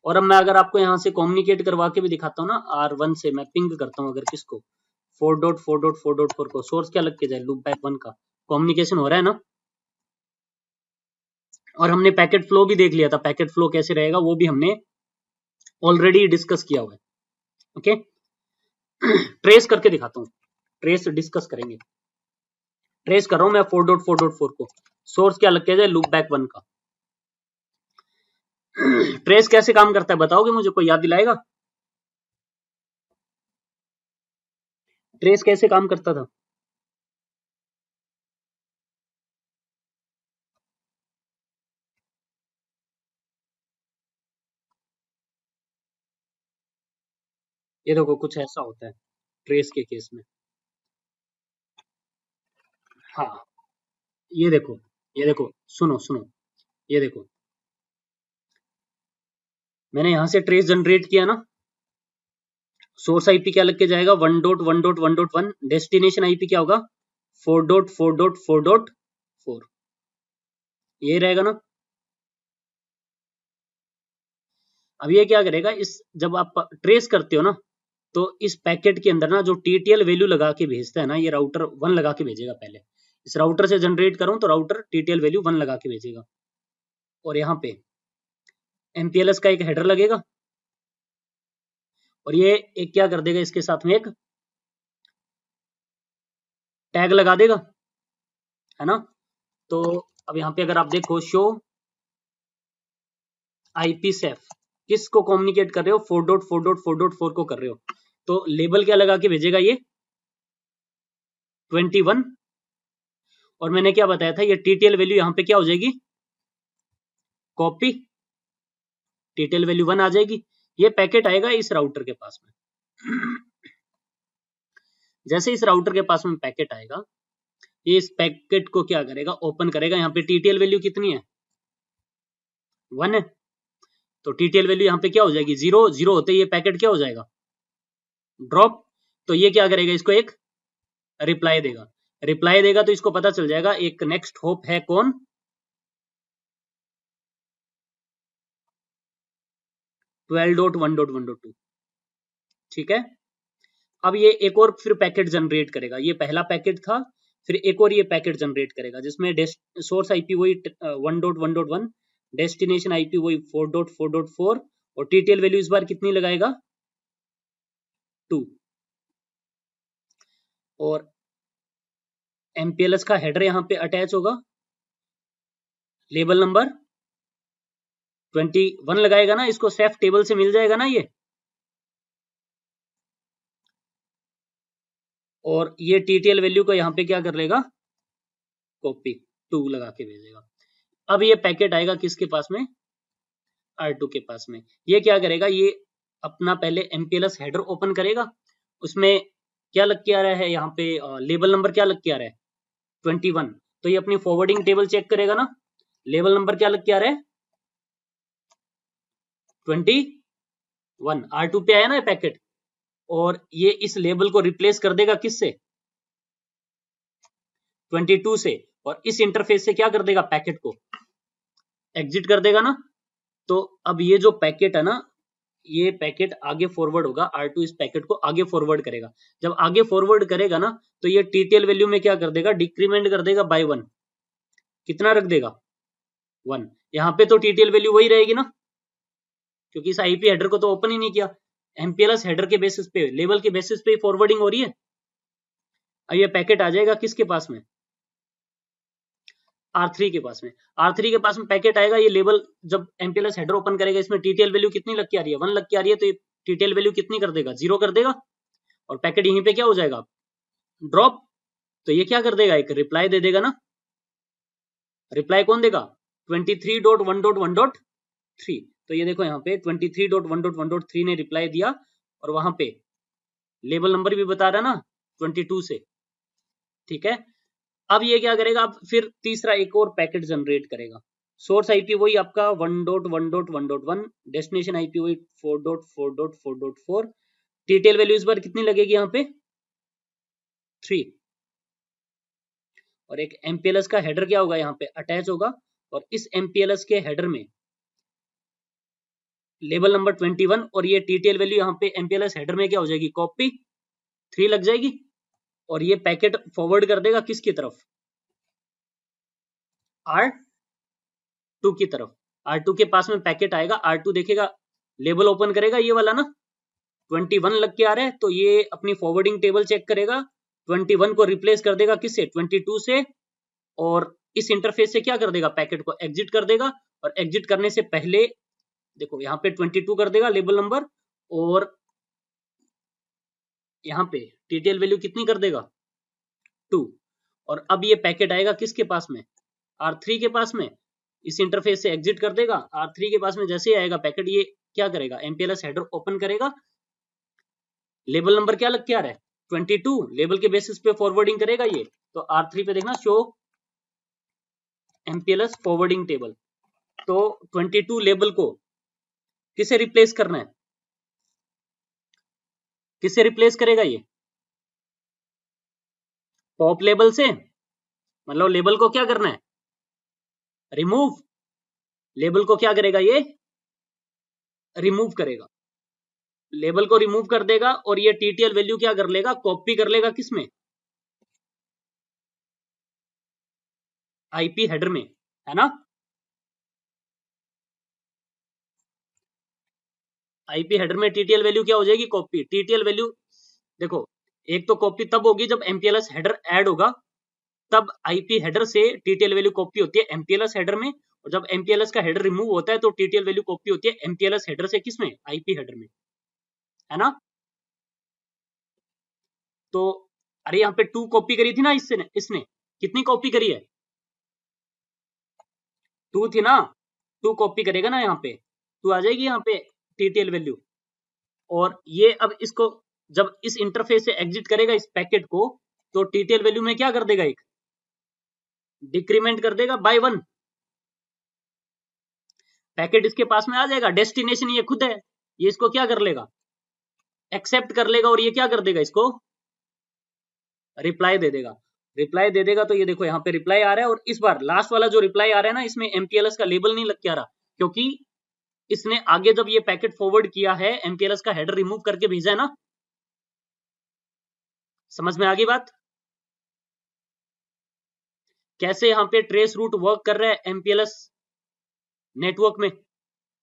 और अब मैं अगर आपको यहाँ से कम्युनिकेट करवा के भी दिखाता हूँ ना, R1 से मैं पिंग करता हूँ अगर किसको 4.4.4.4 को, सोर्स क्या लग के जाए, लूप बैक 1 का कम्युनिकेशन हो रहा है ना। और हमने पैकेट फ्लो भी देख लिया था, पैकेट फ्लो कैसे रहेगा वो भी हमने ऑलरेडी डिस्कस किया हुआ है। ओके, ट्रेस करके दिखाता हूँ, ट्रेस डिस्कस करेंगे। ट्रेस कर रहा हूं मैं 4.4.4 को, सोर्स क्या लग के जाए, लूप बैक 1 का। ट्रेस कैसे काम करता है बताओगे मुझे, कोई याद दिलाएगा? ट्रेस कैसे काम करता था? ये देखो कुछ ऐसा होता है ट्रेस के केस में। हाँ, ये देखो, ये देखो, सुनो सुनो, ये देखो, मैंने यहां से ट्रेस जनरेट किया ना, सोर्स आईपी क्या लग के जाएगा, 1.1.1.1, डेस्टिनेशन आईपी क्या होगा, 4.4.4.4, ये रहेगा ना। अब ये क्या करेगा, इस जब आप ट्रेस करते हो ना, तो इस पैकेट के अंदर ना जो टीटीएल वैल्यू लगा के भेजता है ना, ये राउटर 1 लगा के भेजेगा। पहले इस राउटर से जनरेट करूं तो राउटर टीटीएल वैल्यू 1 लगा के भेजेगा, और यहाँ पे एमपीएलएस का एक हेडर लगेगा, और ये एक क्या कर देगा, इसके साथ में एक टैग लगा देगा, है ना। तो अब यहाँ पे अगर आप देखो, शो आईपी सेफ, किसको कम्युनिकेट कर रहे हो, 4.4.4.4 को कर रहे हो, तो लेबल क्या लगा के भेजेगा, ये 21। और मैंने क्या बताया था, ये टीटीएल वैल्यू यहाँ पे क्या हो जाएगी, कॉपी, टीटीएल वैल्यू 1 आ जाएगी। ये पैकेट आएगा इस राउटर के पास में। जैसे इस राउटर के पास में पैकेट आएगा, ये इस पैकेट को क्या करेगा, ओपन करेगा। यहाँ पे टीटीएल वैल्यू कितनी है, 1 है, तो टीटीएल वैल्यू यहाँ पे क्या हो जाएगी, 0। 0 होते ये पैकेट क्या हो जाएगा, ड्रॉप। तो ये क्या करेगा, इसको एक रिप्लाई देगा। रिप्लाई देगा तो इसको पता चल जाएगा एक नेक्स्ट होप है कौन, 12.1.1.2, ठीक है। अब ये एक और फिर पैकेट जनरेट करेगा, ये पहला पैकेट था, फिर एक और ये पैकेट जनरेट करेगा जिसमें सोर्स आईपी वही 1.1.1, डेस्टिनेशन आईपी वही 4.4.4, और टीटीएल वैल्यू इस बार कितनी लगाएगा, 2। और एमपीएलएस का हेडर यहाँ पे अटैच होगा, लेबल नंबर 21 लगाएगा ना, इसको सेफ टेबल से मिल जाएगा ना ये, और ये टीटीएल वैल्यू को यहाँ पे क्या कर लेगा, कॉपी 2 लगा के भेजेगा। अब ये पैकेट आएगा किसके पास में, R2 के पास में। ये क्या करेगा, ये अपना पहले एमपीएलएस हेडर ओपन करेगा, उसमें क्या लग के आ रहा है, यहाँ पे लेबल नंबर क्या लग के आ रहा है, 21। तो ये अपनी फॉरवर्डिंग टेबल चेक करेगा ना, लेबल नंबर क्या लग के आ रहा है, 21, R2 पे आया ना ये पैकेट, और ये इस लेबल को रिप्लेस कर देगा किससे, 22 से, और इस इंटरफेस से क्या कर देगा, पैकेट को एग्जिट कर देगा ना। तो अब ये जो पैकेट है ना, ये पैकेट आगे फॉरवर्ड होगा, R2 इस पैकेट को आगे फॉरवर्ड करेगा। जब आगे फॉरवर्ड करेगा ना, तो ये टीटीएल वैल्यू में क्या कर देगा, डिक्रीमेंट कर देगा बाय 1। कितना रख देगा, 1। यहाँ पे तो टीटीएल वैल्यू वही रहेगी ना, क्योंकि इस आईपी हेडर को तो ओपन ही नहीं किया, एमपीएलएस हेडर के बेसिस पे, लेवल के बेसिस पे फॉरवर्डिंग हो रही है। अब ये पैकेट आ जाएगा किसके पास में, R3 के पास में। R3 के पास में पैकेट आएगा, ये लेवल जब एमपीएलएस हेडर ओपन करेगा, इसमें टीटीएल वैल्यू कितनी लग के आ रही है, 1 लग के आ रही है, तो ये टीटीएल वैल्यू कितनी कर देगा, 0 कर देगा, और पैकेट यहीं पे क्या हो जाएगा, ड्रॉप। तो ये क्या कर देगा, एक रिप्लाई दे देगा ना। रिप्लाई कौन देगा, 23.1.1.3। तो ये देखो यहाँ पे 23.1.1.3 ने रिप्लाई दिया, और वहां पे लेबल नंबर भी बता रहा ना 22 से, ठीक है। अब ये क्या करेगा, अब फिर तीसरा एक और पैकेट जनरेट करेगा। सोर्स आईपी वही आपका 1.1.1.1, डेस्टिनेशन आईपी वही 4.4.4.4, टीटीएल वैल्यू इस बार कितनी लगेगी यहाँ पे, 3, और एक एमपीएलएस का हेडर क्या होगा, यहाँ पे अटैच होगा, और इस एमपीएलएस के हेडर में लेबल नंबर 21 और ये टीटीएल वैल्यू यहाँ पे एमपीएलएस हेडर में क्या हो जाएगी, कॉपी 3 लग जाएगी और ये पैकेट फॉरवर्ड कर देगा किसकी तरफ, R2 की तरफ। R2 के पास में पैकेट आएगा, R2 देखेगा, लेबल ओपन करेगा, ये वाला ना 21 लग के आ रहा है, तो ये अपनी फॉरवर्डिंग टेबल चेक करेगा, 21 को रिप्लेस कर देगा किससे, 22 से, और इस इंटरफेस से क्या कर देगा, पैकेट को एग्जिट कर देगा। और एग्जिट करने से पहले देखो यहाँ पे 22 कर देगा लेबल नंबर, और यहाँ पे टीटीएल वैल्यू कितनी कर देगा, 2। और अब ये पैकेट आएगा किसके पास में, R3 के पास में, इस इंटरफेस से एग्जिट कर देगा। R3 के पास में जैसे ही आएगा पैकेट, ये क्या करेगा, एमपीएलएस हेडर ओपन करेगा, लेबल नंबर क्या लग के आ रहा है, 22, लेबल के बेसिस पे फॉरवर्डिंग करेगा ये। तो R3 पे देखना शो एमपीएलएस फॉरवर्डिंग टेबल, तो 22 लेबल को किसे रिप्लेस करना है, किससे रिप्लेस करेगा ये, पॉप लेबल से, मतलब लेबल को क्या करना है, रिमूव, लेबल को क्या करेगा ये, रिमूव करेगा, लेबल को रिमूव कर देगा, और ये टीटीएल वैल्यू क्या कर लेगा, कॉपी कर लेगा किसमें, आईपी हेडर में, है ना। आईपी हेडर में टीटीएल वैल्यू क्या हो जाएगी, कॉपी। टीटीएल वैल्यू देखो, एक तो कॉपी तब होगी जब एमपीएलएस हेडर ऐड होगा, तब आईपी हेडर से टीटीएल वैल्यू कॉपी होती है एमपीएलएस हेडर में, और जब एमपीएलएस का हेडर रिमूव होता है तो टीटीएल वैल्यू कॉपी होती है एमपीएलएस हेडर से किसमें, आईपी हेडर में, है ना। तो अरे यहाँ पे 2 कॉपी करी थी ना इसने कितनी कॉपी करी है, 2 थी ना, 2 कॉपी करेगा ना, यहाँ पे 2 आ जाएगी यहाँ पे टीटीएल वैल्यू। और ये अब इसको जब इस इंटरफेस से एग्जिट करेगा इस पैकेट को, तो टीटीएल वैल्यू में क्या कर देगा, एक डिक्रीमेंट कर देगा बाय 1, पैकेट इसके पास में आ जाएगा, डेस्टिनेशन ये खुद है, ये इसको क्या कर लेगा, एक्सेप्ट कर लेगा, और ये क्या कर देगा, इसको रिप्लाई दे देगा। रिप्लाई दे देगा तो ये देखो यहाँ पे रिप्लाई आ रहा है, और इस बार लास्ट वाला जो रिप्लाई आ रहा है ना, इसमें एमपीएलएस का लेबल नहीं लग के आ रहा, क्योंकि इसने आगे जब ये पैकेट फॉरवर्ड किया है, एमपीएलएस का हेडर रिमूव करके भेजा है ना, समझ में आ गई बात, कैसे यहाँ पे ट्रेस रूट वर्क कर रहा है एमपीएलएस नेटवर्क में,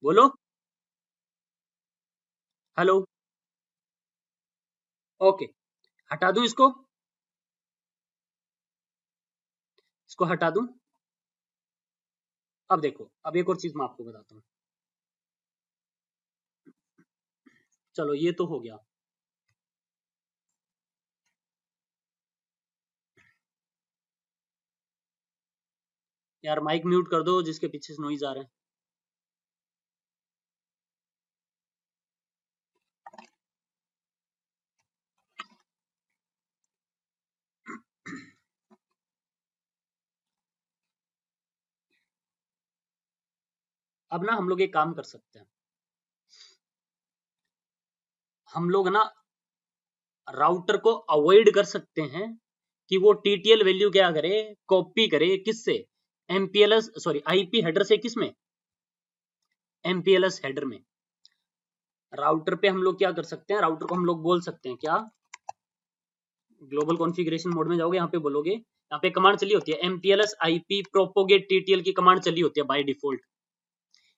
बोलो, हेलो, ओके, हटा दूं इसको हटा दूं। अब देखो, अब एक और चीज मैं आपको बताता हूं, चलो ये तो हो गया। यार माइक म्यूट कर दो जिसके पीछे से नॉइज आ रहा है। अब ना हम लोग एक काम कर सकते हैं, हम लोग ना राउटर को अवॉइड कर सकते हैं कि वो टीटीएल वैल्यू क्या करे, कॉपी करे किससे, एमपीएलएस सॉरी आईपी हेडर से, किसमें, एमपीएलएस हेडर में। राउटर पे हम लोग क्या कर सकते हैं, राउटर को हम लोग बोल सकते हैं क्या, ग्लोबल कॉन्फ़िगरेशन मोड में जाओगे, यहाँ पे बोलोगे, यहाँ पे कमांड चली होती है एमपीएलएस आईपी प्रोपोगेट टीटीएल की कमांड चली होती है बाय डिफॉल्ट,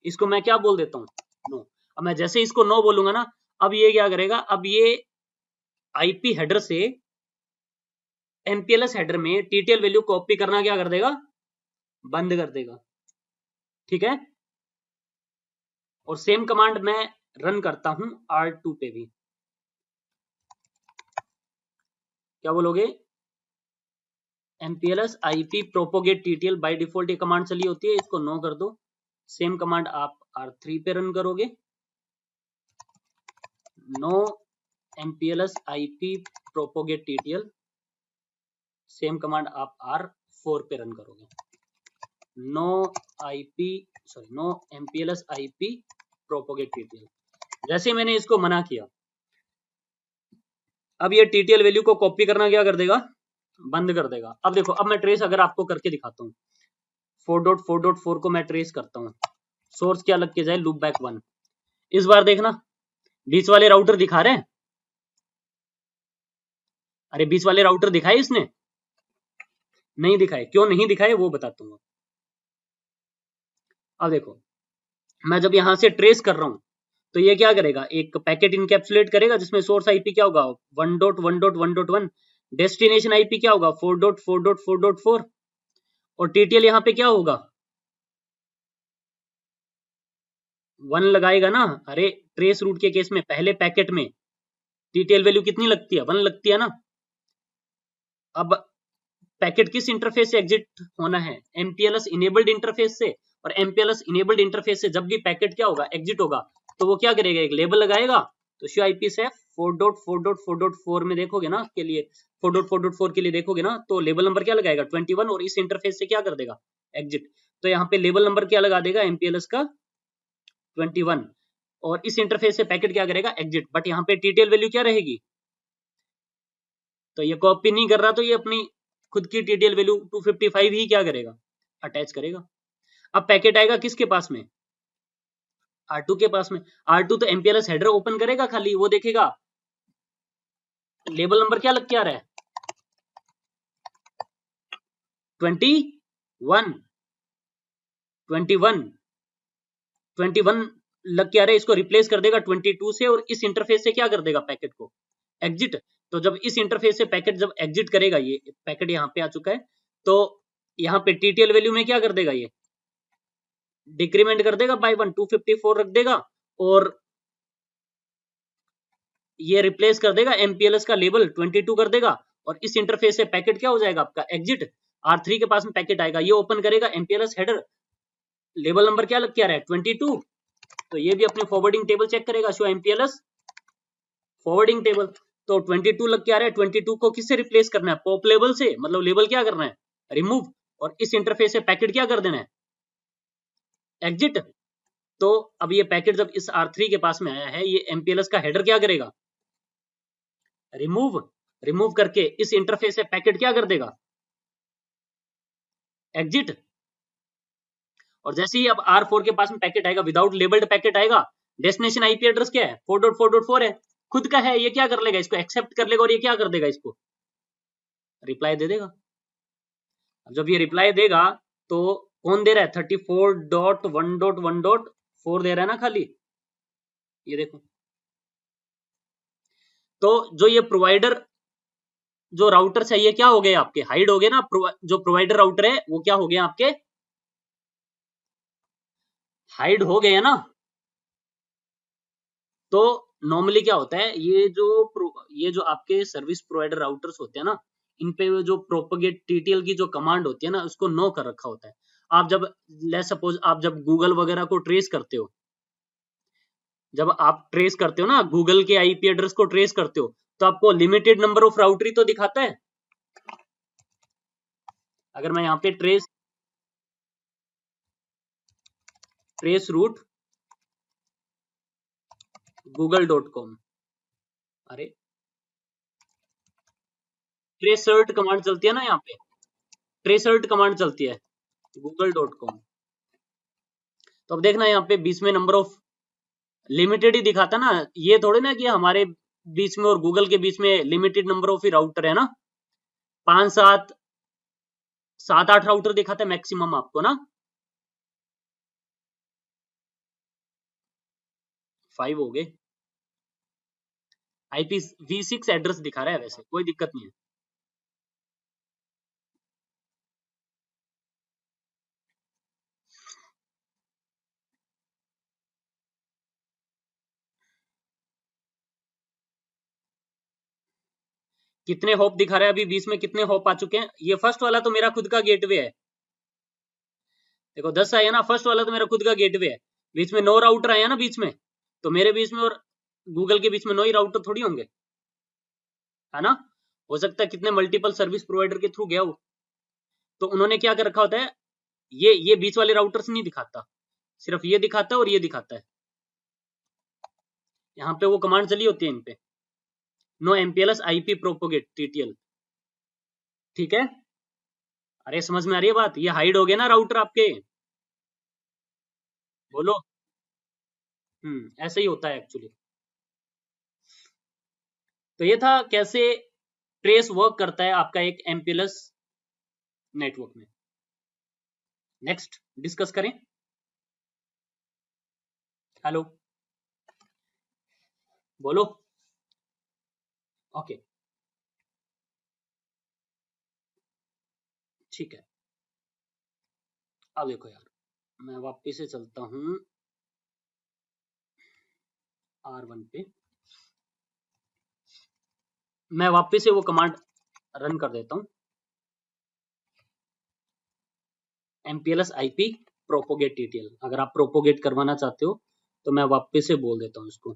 इसको मैं क्या बोल देता हूँ, नो। अब मैं जैसे इसको नो बोलूंगा ना, अब ये क्या करेगा, अब ये आईपी हेडर से एमपीएलएस हेडर में टीटीएल वैल्यू कॉपी करना क्या कर देगा, बंद कर देगा, ठीक है। और सेम कमांड मैं रन करता हूं R2 पे भी, क्या बोलोगे, MPLS IP propagate TTL by default ये कमांड चली होती है, इसको नो कर दो। सेम कमांड आप R3 पे रन करोगे, no MPLS IP propagate TTL, same command आप R4 पे रन करोगे, no MPLS IP propagate TTL. जैसे मैंने इसको मना किया, अब ये टीटीएल वैल्यू को कॉपी करना क्या कर देगा, बंद कर देगा। अब देखो, अब मैं ट्रेस अगर आपको करके दिखाता हूँ, 4.4.4 को मैं ट्रेस करता हूँ, सोर्स क्या लग के जाए, लूप बैक 1, इस बार देखना बीच वाले राउटर दिखा रहे हैं। अरे बीच वाले राउटर दिखाए इसने? नहीं दिखाए। क्यों नहीं दिखाए वो बताता हूँ। अब देखो मैं जब यहां से ट्रेस कर रहा हूं तो ये क्या करेगा, एक पैकेट इनकैप्सुलेट करेगा जिसमें सोर्स आईपी क्या होगा 1.1.1.1, डेस्टिनेशन आईपी क्या होगा 4.4.4.4 और टीटीएल यहाँ पे क्या होगा 1 लगाएगा ना। अरे ट्रेस रूट के केस में पहले पैकेट में टीटीएल वैल्यू कितनी लगती है 1 लगती है ना। अब पैकेट किस इंटरफेस से एग्जिट होना है, एमपीएलएस इनेबल्ड इंटरफेस से। और एमपीएलएस इनेबल्ड इंटरफेस से जब भी पैकेट क्या होगा एग्जिट होगा तो वो क्या करेगा, एक लेबल लगाएगा। तो शो आईपी से 4.4.4.4 में देखोगे ना के लिए 4.4.4 के लिए देखोगे ना तो लेबल नंबर क्या लगाएगा 21 और इस इंटरफेस से क्या कर देगा एग्जिट। तो यहाँ पे लेबल नंबर क्या लगा देगा एमपीएलएस का 21 और इस इंटरफेस से पैकेट क्या करेगा एग्जिट। बट यहाँ पे टीटीएल वैल्यू क्या रहेगी, तो ये कॉपी नहीं कर रहा तो ये अपनी खुद की टीटीएल वैल्यू 255 ही क्या करेगा अटैच करेगा। अब पैकेट आएगा किसके पास में R2 के पास में। R2 तो एमपीएलएस हेडर ओपन करेगा खाली, वो देखेगा लेबल नंबर क्या लग के आ रहा है 21 लग के आ रहा है, इसको रिप्लेस कर देगा 22 से और इस इंटरफेस से क्या कर देगा पैकेट को एग्जिट। तो जब इस इंटरफेस से पैकेट जब एग्जिट करेगा, ये पैकेट यहाँ पे आ चुका है, तो यहाँ पे टीटीएल वैल्यू में क्या कर देगा, ये डिक्रीमेंट कर देगा बाय 1 254 रख देगा और ये रिप्लेस कर देगा एमपीएलएस का लेबल 22 कर देगा और इस इंटरफेस से पैकेट क्या हो जाएगा आपका एग्जिट। R3 के पास में पैकेट आएगा, ये ओपन करेगा एमपीएलएस हेडर, लेबल नंबर क्या लग के आ रहा है 22। तो ये भी अपनी फॉरवर्डिंग टेबल चेक करेगा, शो एमपीएलएस फॉरवर्डिंग टेबल। तो 22 लग के आ रहा है, 22 को किससे रिप्लेस करना है पॉप लेबल से, मतलब लेबल क्या करना है रिमूव और इस इंटरफेस से पैकेट क्या कर देना है एग्जिट। तो अब ये पैकेट जब इस R3 के पास में आया है, ये एमपीएलएस का हेडर क्या करेगा रिमूव करके इस इंटरफेस से पैकेट क्या कर देगा एग्जिट। और जैसे ही अब R4 के पास में पैकेट आएगा विदाउट लेबल्ड पैकेट आएगा, डेस्टिनेशन आईपी एड्रेस क्या है 4.4.4 है, खुद का है, ये क्या कर लेगा इसको एक्सेप्ट कर लेगा और ये क्या कर देगा इसको रिप्लाई दे देगा। जब ये रिप्लाई देगा तो कौन दे रहा है 34.1.1.4 दे रहा है ना खाली, ये देखो। तो जो ये प्रोवाइडर जो राउटर चाहिए क्या हो गए आपके हाइड हो गए ना, जो प्रोवाइडर राउटर है वो क्या हो गए आपके हाइड हो गए ना। तो नॉर्मली क्या होता है, ये जो आपके सर्विस प्रोवाइडर राउटर्स होते हैं ना, इन पे जो प्रोपोगेट टीटीएल की जो कमांड होती है ना उसको नो कर रखा होता है। आप जब लेट्स सपोज आप जब गूगल वगैरह को ट्रेस करते हो, जब आप ट्रेस करते हो ना गूगल के आईपी एड्रेस को ट्रेस करते हो तो आपको लिमिटेड नंबर ऑफ राउटर ही तो दिखाता है। अगर मैं यहाँ पे ट्रेस रूट google.com, अरे ट्रेसर्ट कमांड चलती है ना, यहाँ पे ट्रेसर्ट कमांड चलती है google.com। तो अब देखना यहाँ पे बीच में नंबर ऑफ लिमिटेड ही दिखाता ना, ये थोड़े ना कि हमारे बीच में और गूगल के बीच में limited number of he router है ना, 5 7 7 8 राउटर दिखाता है मैक्सिमम आपको ना, 5 हो गए। IPv6 एड्रेस दिखा रहा है, वैसे कोई दिक्कत नहीं है। कितने हॉप दिखा रहा है अभी बीच में, कितने हॉप आ चुके हैं, ये फर्स्ट वाला तो मेरा खुद का गेटवे है, देखो 10 आया ना, फर्स्ट वाला तो मेरा खुद का गेटवे है, बीच में 9 राउटर आया ना बीच में, तो मेरे बीच में और गूगल के बीच में 9 ही राउटर थोड़ी होंगे, है ना। हो सकता है कितने मल्टीपल सर्विस प्रोवाइडर के थ्रू गया हो, तो उन्होंने क्या कर रखा होता है, ये बीच वाले राउटर्स नहीं दिखाता, सिर्फ ये दिखाता है और ये दिखाता है। यहाँ पे वो कमांड चली होती है इन पे, no MPLS IP propagate TTL, ठीक है। अरे समझ में आ रही है बात, ये हाइड हो गए ना राउटर आपके, बोलो ऐसे ही होता है एक्चुअली। तो ये था कैसे ट्रेस वर्क करता है आपका एक MPLS नेटवर्क में। नेक्स्ट डिस्कस करें। हेलो, बोलो। ओके, ठीक है। अब देखो यार, मैं वापिस से चलता हूं R1 पे, मैं वापिस से वो कमांड रन कर देता हूं, MPLS IP प्रोपोगेट TTL। अगर आप प्रोपोगेट करवाना चाहते हो तो मैं वापिस से बोल देता हूं इसको।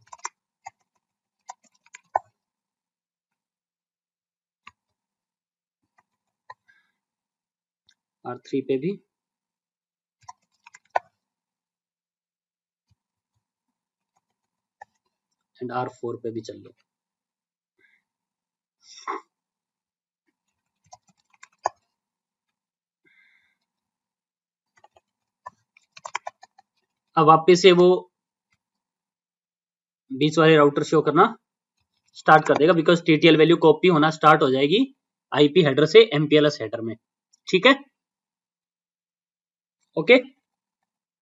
R3 पे भी एंड R4 पे भी चल लो। अब वापिस से वो बीच वाले राउटर शो करना स्टार्ट कर देगा, बिकॉज TTL वैल्यू कॉपी होना स्टार्ट हो जाएगी IP हेडर से MPLS हेडर में। ठीक है, ओके।